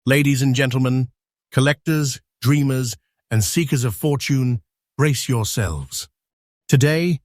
Ladies and gentlemen, collectors, dreamers, and seekers of fortune, brace yourselves. Today,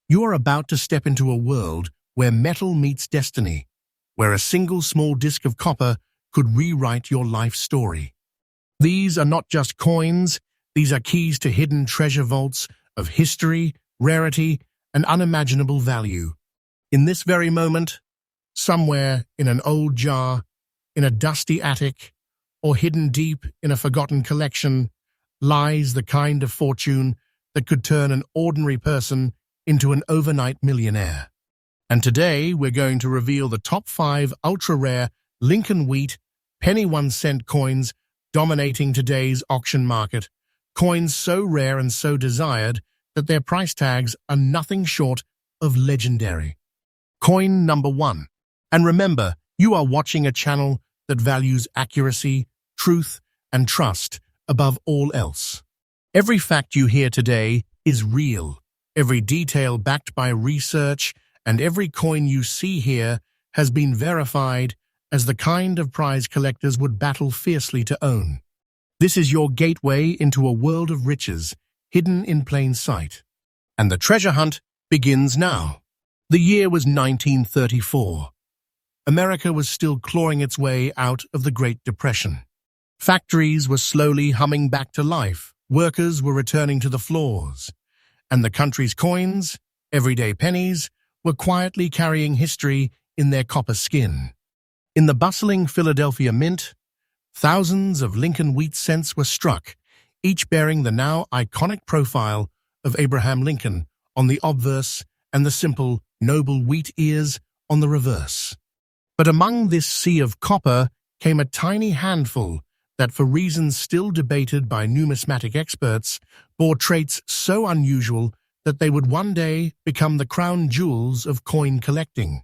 you are about to step into a world where metal meets destiny, where a single small disc of copper could rewrite your life story. These are not just coins, these are keys to hidden treasure vaults of history, rarity, and unimaginable value. In this very moment, somewhere in an old jar, in a dusty attic, or hidden deep in a forgotten collection, lies the kind of fortune that could turn an ordinary person into an overnight millionaire. And today we're going to reveal the top 5 ultra-rare Lincoln Wheat penny 1-cent coins dominating today's auction market, coins so rare and so desired that their price tags are nothing short of legendary. Coin number 1. And remember, you are watching a channel that values accuracy, truth, and trust above all else. Every fact you hear today is real, every detail backed by research, and every coin you see here has been verified as the kind of prize collectors would battle fiercely to own. This is your gateway into a world of riches, hidden in plain sight. And the treasure hunt begins now. The year was 1934. America was still clawing its way out of the Great Depression. Factories were slowly humming back to life, workers were returning to the floors, and the country's coins, everyday pennies, were quietly carrying history in their copper skin. In the bustling Philadelphia Mint, thousands of Lincoln Wheat cents were struck, each bearing the now iconic profile of Abraham Lincoln on the obverse and the simple, noble wheat ears on the reverse. But among this sea of copper came a tiny handful that, for reasons still debated by numismatic experts, bore traits so unusual that they would one day become the crown jewels of coin collecting.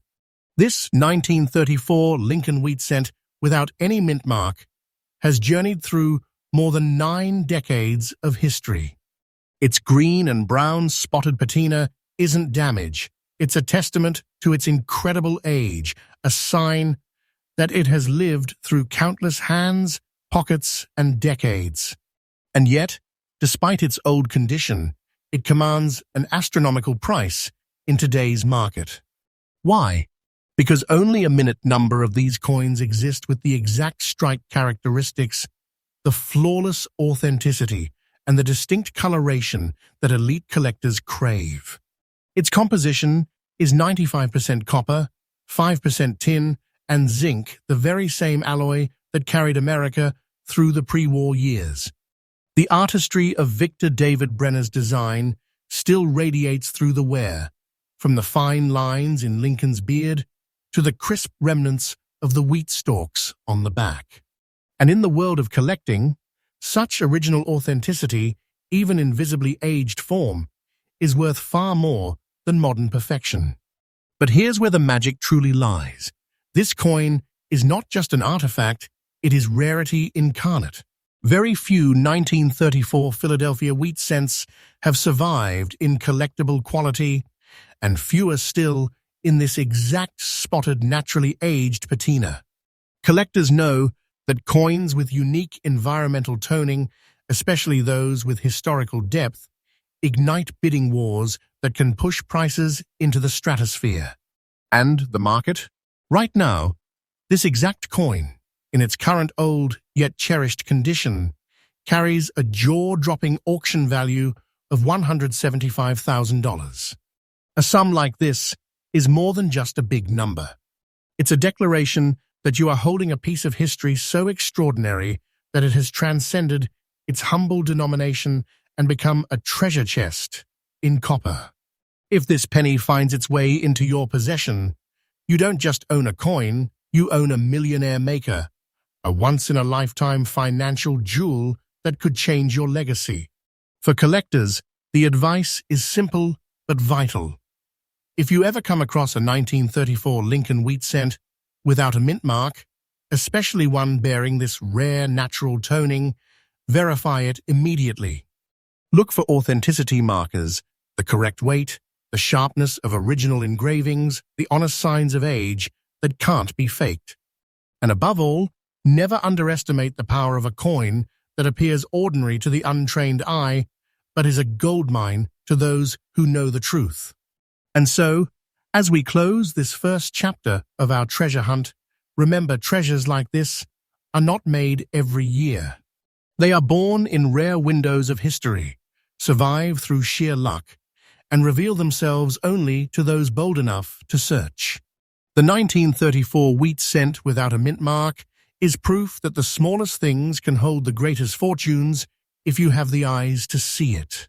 This 1934 Lincoln Wheat cent, without any mint mark, has journeyed through more than 9 decades of history. Its green and brown spotted patina isn't damage. It's a testament to its incredible age, a sign that it has lived through countless hands, pockets, and decades. And yet, despite its old condition, it commands an astronomical price in today's market. Why? Because only a minute number of these coins exist with the exact strike characteristics, the flawless authenticity, and the distinct coloration that elite collectors crave. Its composition is 95% copper, 5% tin, and zinc, the very same alloy that carried America through the pre-war years. The artistry of Victor David Brenner's design still radiates through the wear, from the fine lines in Lincoln's beard to the crisp remnants of the wheat stalks on the back. And in the world of collecting, such original authenticity, even in visibly aged form, is worth far more than modern perfection. But here's where the magic truly lies. This coin is not just an artifact, it is rarity incarnate. Very few 1934 Philadelphia wheat cents have survived in collectible quality, and fewer still in this exact spotted, naturally aged patina. Collectors know that coins with unique environmental toning, especially those with historical depth, ignite bidding wars that can push prices into the stratosphere. And the market? Right now, this exact coin, in its current old yet cherished condition, carries a jaw-dropping auction value of $175,000. A sum like this is more than just a big number. It's a declaration that you are holding a piece of history so extraordinary that it has transcended its humble denomination and become a treasure chest in copper. If this penny finds its way into your possession, you don't just own a coin, you own a millionaire maker, a once-in-a-lifetime financial jewel that could change your legacy. For collectors, the advice is simple but vital. If you ever come across a 1934 Lincoln Wheat cent without a mint mark, especially one bearing this rare natural toning, verify it immediately. Look for authenticity markers, the correct weight, the sharpness of original engravings, the honest signs of age that can't be faked. And above all, Never underestimate the power of a coin that appears ordinary to the untrained eye, but is a goldmine to those who know the truth. And so, as we close this first chapter of our treasure hunt, remember treasures like this are not made every year. They are born in rare windows of history, survive through sheer luck, and reveal themselves only to those bold enough to search. The 1934 wheat cent without a mint mark is proof that the smallest things can hold the greatest fortunes if you have the eyes to see it.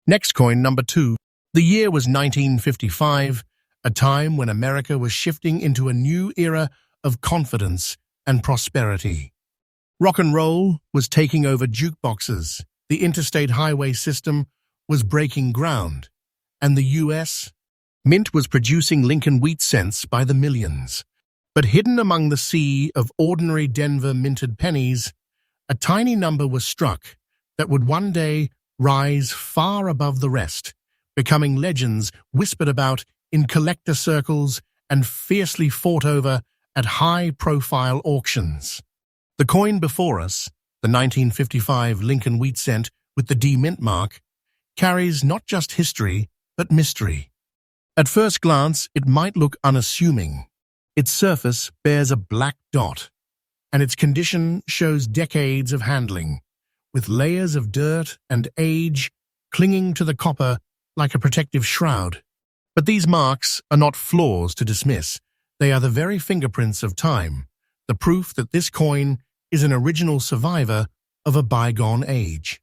Next coin, number 2. The year was 1955, a time when America was shifting into a new era of confidence and prosperity. Rock and roll was taking over jukeboxes, the interstate highway system was breaking ground, and the U.S. Mint was producing Lincoln wheat cents by the millions. But hidden among the sea of ordinary Denver minted pennies, a tiny number was struck that would one day rise far above the rest, becoming legends whispered about in collector circles and fiercely fought over at high-profile auctions. The coin before us, the 1955 Lincoln wheat cent with the D mint mark, carries not just history, but mystery. At first glance, it might look unassuming. Its surface bears a black dot, and its condition shows decades of handling, with layers of dirt and age clinging to the copper like a protective shroud. But these marks are not flaws to dismiss. They are the very fingerprints of time, the proof that this coin is an original survivor of a bygone age.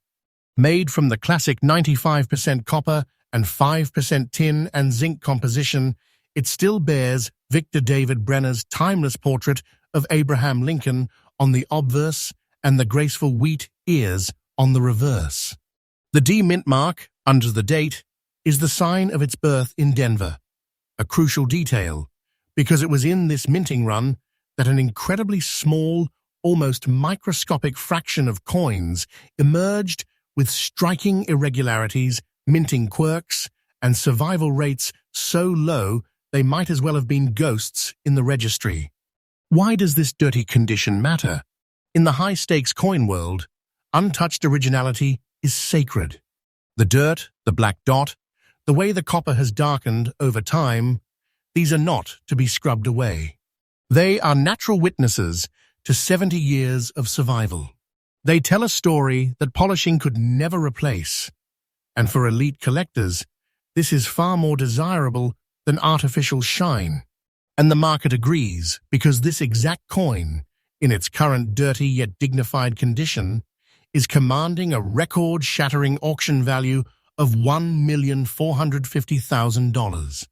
Made from the classic 95% copper and 5% tin and zinc composition, it still bears Victor David Brenner's timeless portrait of Abraham Lincoln on the obverse and the graceful wheat ears on the reverse. The D mint mark, under the date, is the sign of its birth in Denver, a crucial detail, because it was in this minting run that an incredibly small, almost microscopic fraction of coins emerged with striking irregularities, minting quirks, and survival rates so low they might as well have been ghosts in the registry. Why does this dirty condition matter? In the high-stakes coin world, untouched originality is sacred. The dirt, the black dot, the way the copper has darkened over time, these are not to be scrubbed away. They are natural witnesses to 70 years of survival. They tell a story that polishing could never replace. And for elite collectors, this is far more desirable than artificial shine. And the market agrees, because this exact coin, in its current dirty yet dignified condition, is commanding a record-shattering auction value of $1,450,000.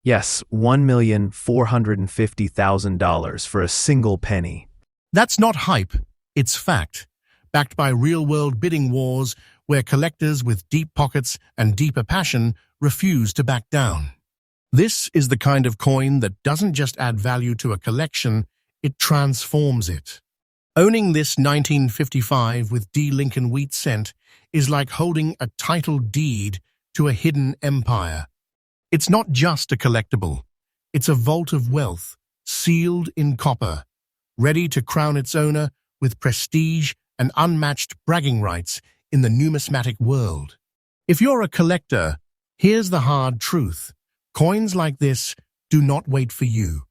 Yes, $1,450,000 for a single penny. That's not hype, it's fact, backed by real-world bidding wars where collectors with deep pockets and deeper passion refuse to back down. This is the kind of coin that doesn't just add value to a collection, it transforms it. Owning this 1955 with D Lincoln wheat cent is like holding a title deed to a hidden empire. It's not just a collectible, it's a vault of wealth, sealed in copper, ready to crown its owner with prestige and unmatched bragging rights in the numismatic world. If you're a collector, here's the hard truth. Coins like this do not wait for you.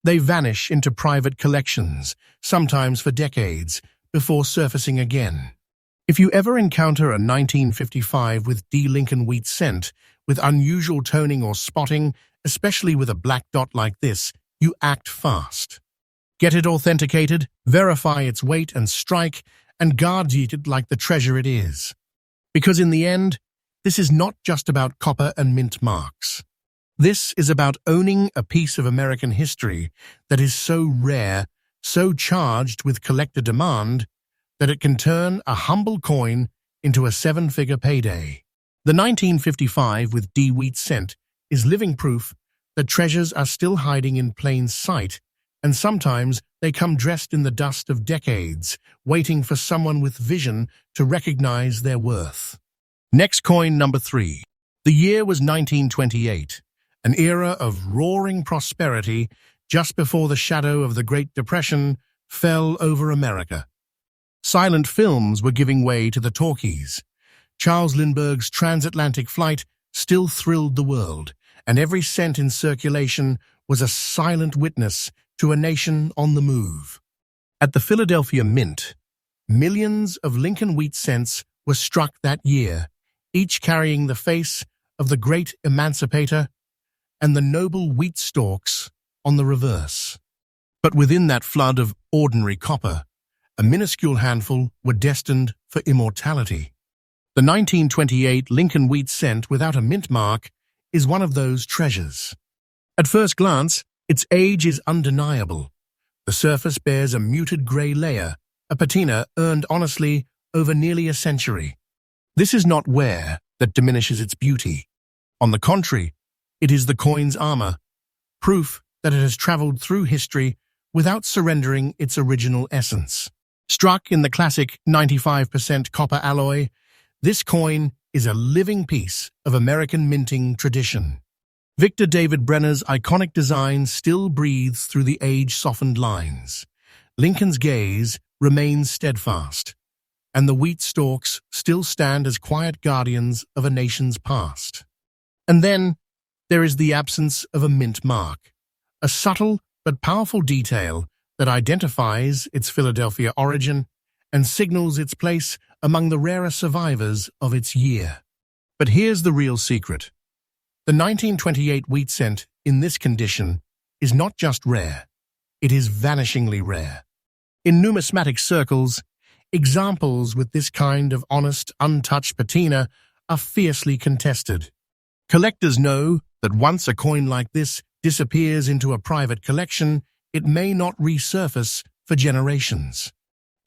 They vanish into private collections, sometimes for decades, before surfacing again. If you ever encounter a 1955 with D Lincoln wheat cent with unusual toning or spotting, especially with a black dot like this, you act fast. Get it authenticated, verify its weight and strike, and guard it like the treasure it is. Because in the end, this is not just about copper and mint marks. This is about owning a piece of American history that is so rare, so charged with collector demand, that it can turn a humble coin into a seven-figure payday. The 1955 with D wheat cent is living proof that treasures are still hiding in plain sight, and sometimes they come dressed in the dust of decades, waiting for someone with vision to recognize their worth. Next coin, number 3. The year was 1928. An era of roaring prosperity just before the shadow of the Great Depression fell over America. Silent films were giving way to the talkies. Charles Lindbergh's transatlantic flight still thrilled the world, and every cent in circulation was a silent witness to a nation on the move. At the Philadelphia Mint, millions of Lincoln wheat cents were struck that year, each carrying the face of the great emancipator and the noble wheat stalks on the reverse. But within that flood of ordinary copper, a minuscule handful were destined for immortality. The 1928 Lincoln wheat cent without a mint mark is one of those treasures. At first glance, its age is undeniable. The surface bears a muted grey layer, a patina earned honestly over nearly a century. This is not wear that diminishes its beauty. On the contrary, it is the coin's armor, proof that it has traveled through history without surrendering its original essence. Struck in the classic 95% copper alloy, this coin is a living piece of American minting tradition. Victor David Brenner's iconic design still breathes through the age-softened lines. Lincoln's gaze remains steadfast, and the wheat stalks still stand as quiet guardians of a nation's past. And then there is the absence of a mint mark, a subtle but powerful detail that identifies its Philadelphia origin and signals its place among the rarer survivors of its year. But here's the real secret. The 1928 wheat cent in this condition is not just rare, it is vanishingly rare. In numismatic circles, examples with this kind of honest, untouched patina are fiercely contested. Collectors know that once a coin like this disappears into a private collection, it may not resurface for generations.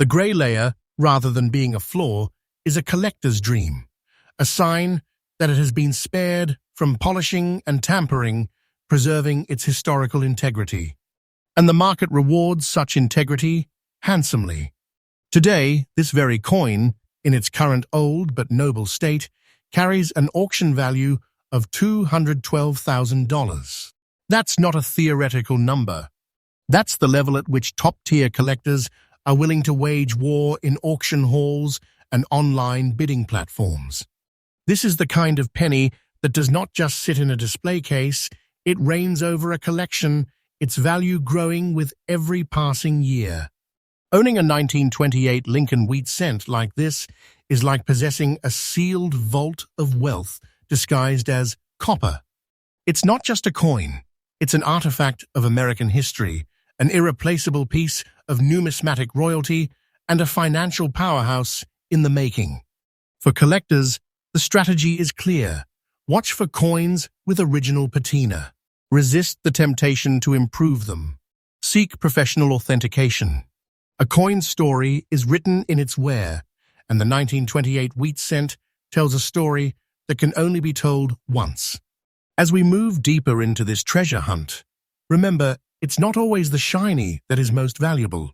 The grey layer, rather than being a flaw, is a collector's dream, a sign that it has been spared from polishing and tampering, preserving its historical integrity. And the market rewards such integrity handsomely. Today, this very coin, in its current old but noble state, carries an auction value of $212,000. That's not a theoretical number. That's the level at which top-tier collectors are willing to wage war in auction halls and online bidding platforms. This is the kind of penny that does not just sit in a display case, it reigns over a collection, its value growing with every passing year. Owning a 1928 Lincoln wheat cent like this is like possessing a sealed vault of wealth disguised as copper. It's not just a coin, it's an artifact of American history, an irreplaceable piece of numismatic royalty, and a financial powerhouse in the making. For collectors, the strategy is clear. Watch for coins with original patina. Resist the temptation to improve them. Seek professional authentication. A coin's story is written in its wear, and the 1928 wheat cent tells a story that can only be told once. As we move deeper into this treasure hunt, remember, it's not always the shiny that is most valuable.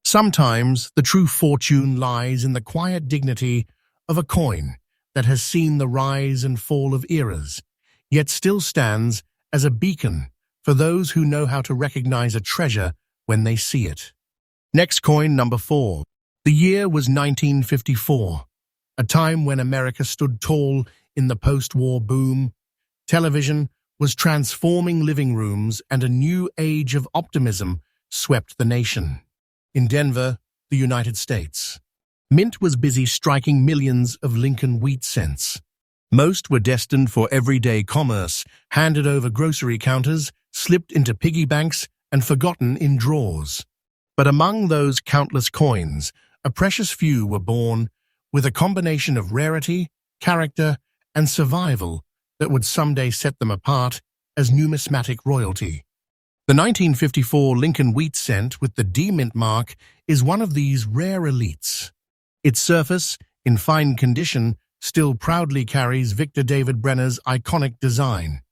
Sometimes the true fortune lies in the quiet dignity of a coin that has seen the rise and fall of eras, yet still stands as a beacon for those who know how to recognize a treasure when they see it. Next coin, number 4. The year was 1954, a time when America stood tall in the post-war boom. Television was transforming living rooms and a new age of optimism swept the nation. In Denver, the United States, Mint was busy striking millions of Lincoln wheat cents. Most were destined for everyday commerce, handed over grocery counters, slipped into piggy banks, and forgotten in drawers. But among those countless coins, a precious few were born with a combination of rarity, character, and survival that would someday set them apart as numismatic royalty. The 1954 Lincoln wheat cent with the D-Mint mark is one of these rare elites. Its surface, in fine condition, still proudly carries Victor David Brenner's iconic design,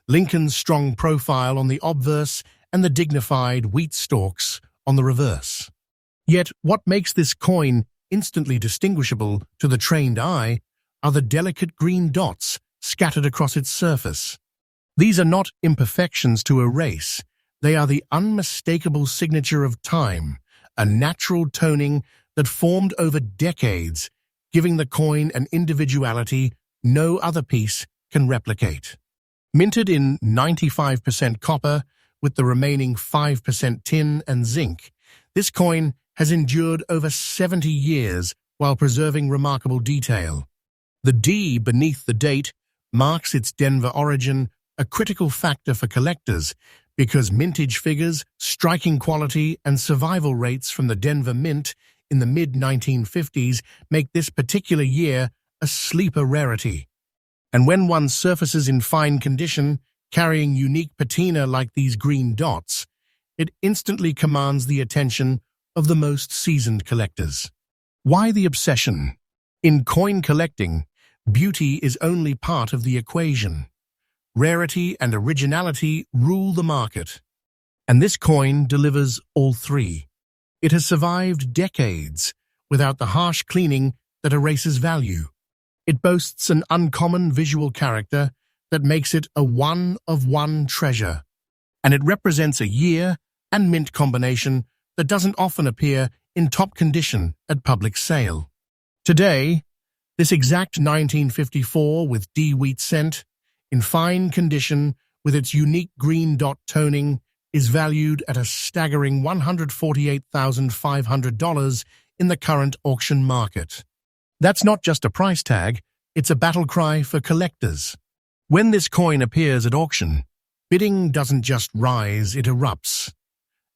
Lincoln's strong profile on the obverse and the dignified wheat stalks on the reverse. Yet what makes this coin instantly distinguishable to the trained eye are the delicate green dots scattered across its surface. These are not imperfections to erase, they are the unmistakable signature of time, a natural toning that formed over decades, giving the coin an individuality no other piece can replicate. Minted in 95% copper with the remaining 5% tin and zinc, this coin has endured over 70 years while preserving remarkable detail. The D beneath the date marks its Denver origin, a critical factor for collectors because mintage figures, striking quality, and survival rates from the Denver Mint in the mid-1950s make this particular year a sleeper rarity. And when one surfaces in fine condition, carrying unique patina like these green dots, it instantly commands the attention of the most seasoned collectors. Why the obsession? In coin collecting, beauty is only part of the equation. Rarity and originality rule the market. And this coin delivers all three. It has survived decades without the harsh cleaning that erases value. It boasts an uncommon visual character that makes it a one-of-one treasure. And it represents a year and mint combination that doesn't often appear in top condition at public sale. Today, this exact 1954 with D wheat cent, in fine condition with its unique green dot toning, is valued at a staggering $148,500 in the current auction market. That's not just a price tag, it's a battle cry for collectors. When this coin appears at auction, bidding doesn't just rise, it erupts.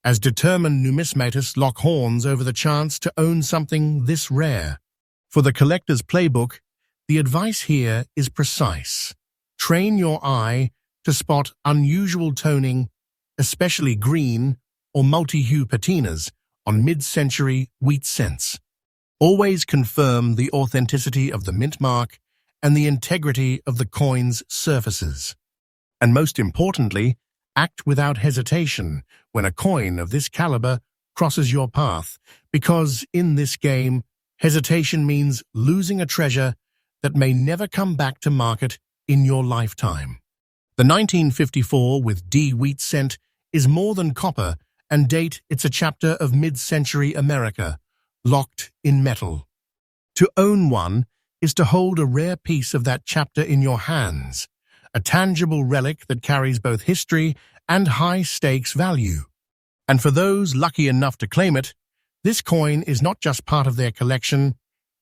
As determined numismatists lock horns over the chance to own something this rare. For the collector's playbook, the advice here is precise. Train your eye to spot unusual toning, especially green or multi-hue patinas on mid-century wheat cents. Always confirm the authenticity of the mint mark and the integrity of the coin's surfaces. And most importantly, act without hesitation when a coin of this caliber crosses your path, because in this game, hesitation means losing a treasure that may never come back to market in your lifetime. The 1954 with D wheat cent is more than copper, and date it's a chapter of mid-century America, locked in metal. To own one is to hold a rare piece of that chapter in your hands, a tangible relic that carries both history and high-stakes value. And for those lucky enough to claim it, this coin is not just part of their collection,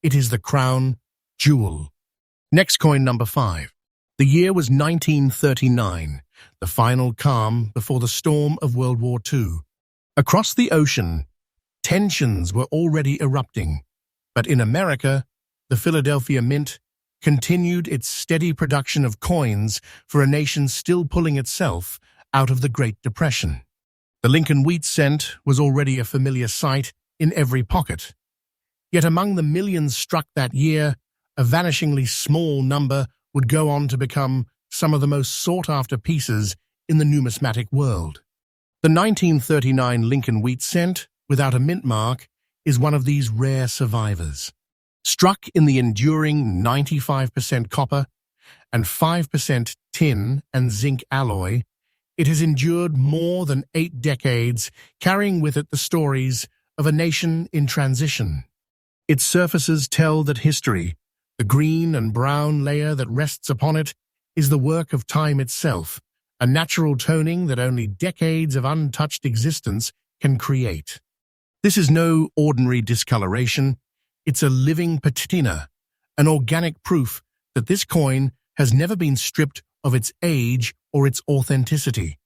it is the crown jewel. Next coin number 5. The year was 1939, the final calm before the storm of World War II. Across the ocean, tensions were already erupting, but in America, the Philadelphia Mint continued its steady production of coins for a nation still pulling itself out of the Great Depression. The Lincoln wheat cent was already a familiar sight in every pocket. Yet among the millions struck that year, a vanishingly small number would go on to become some of the most sought-after pieces in the numismatic world. The 1939 Lincoln wheat cent, without a mint mark, is one of these rare survivors. Struck in the enduring 95% copper and 5% tin and zinc alloy, it has endured more than 8 decades, carrying with it the stories of a nation in transition. Its surfaces tell that history, the green and brown layer that rests upon it, is the work of time itself, a natural toning that only decades of untouched existence can create. This is no ordinary discoloration. It's a living patina, an organic proof that this coin has never been stripped of its age or its authenticity.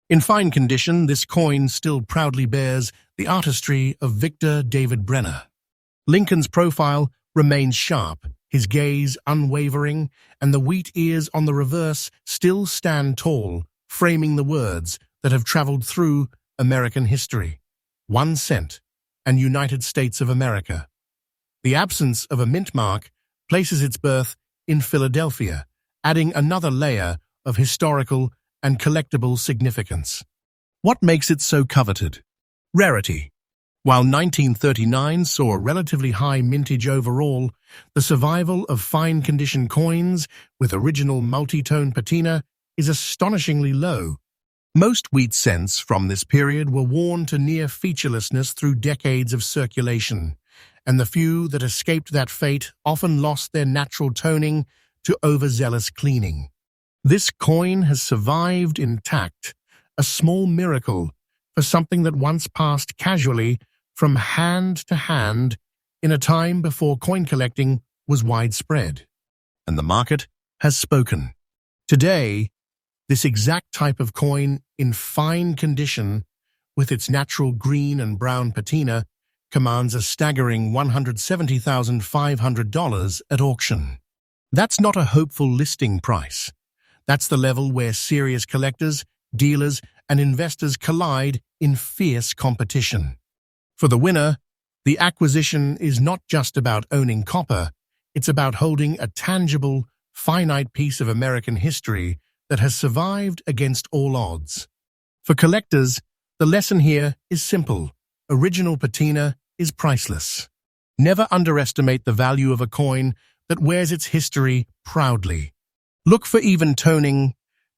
In fine condition, this coin still proudly bears the artistry of Victor David Brenner. Lincoln's profile remains sharp, his gaze unwavering, and the wheat ears on the reverse still stand tall, framing the words that have traveled through American history. 1 cent and United States of America. The absence of a mint mark places its birth in Philadelphia, adding another layer of historical and collectible significance. What makes it so coveted? Rarity. While 1939 saw a relatively high mintage overall, the survival of fine-condition coins with original multi-tone patina is astonishingly low. Most wheat cents from this period were worn to near featurelessness through decades of circulation, and the few that escaped that fate often lost their natural toning to overzealous cleaning. This coin has survived intact, a small miracle for something that once passed casually from hand to hand in a time before coin collecting was widespread. And the market has spoken. Today, this exact type of coin in fine condition, with its natural green and brown patina, commands a staggering $170,500 at auction. That's not a hopeful listing price. That's the level where serious collectors, dealers, and investors collide in fierce competition. For the winner, the acquisition is not just about owning copper, it's about holding a tangible, finite piece of American history that has survived against all odds. For collectors, the lesson here is simple. Original patina is priceless. Never underestimate the value of a coin that wears its history proudly. Look for even toning,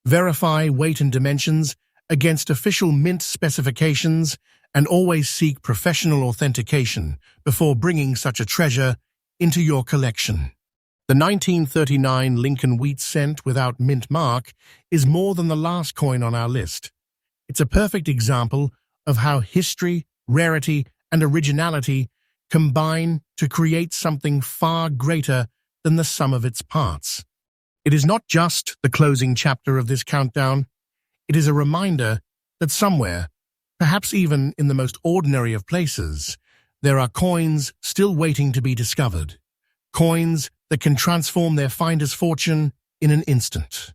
verify weight and dimensions against official mint specifications, and always seek professional authentication before bringing such a treasure into your collection. The 1939 Lincoln wheat cent without mint mark is more than the last coin on our list. It's a perfect example of how history, rarity, and originality combine to create something far greater than the sum of its parts. It is not just the closing chapter of this countdown. It is a reminder that somewhere, perhaps even in the most ordinary of places, there are coins still waiting to be discovered. Coins that can transform their finder's fortune in an instant.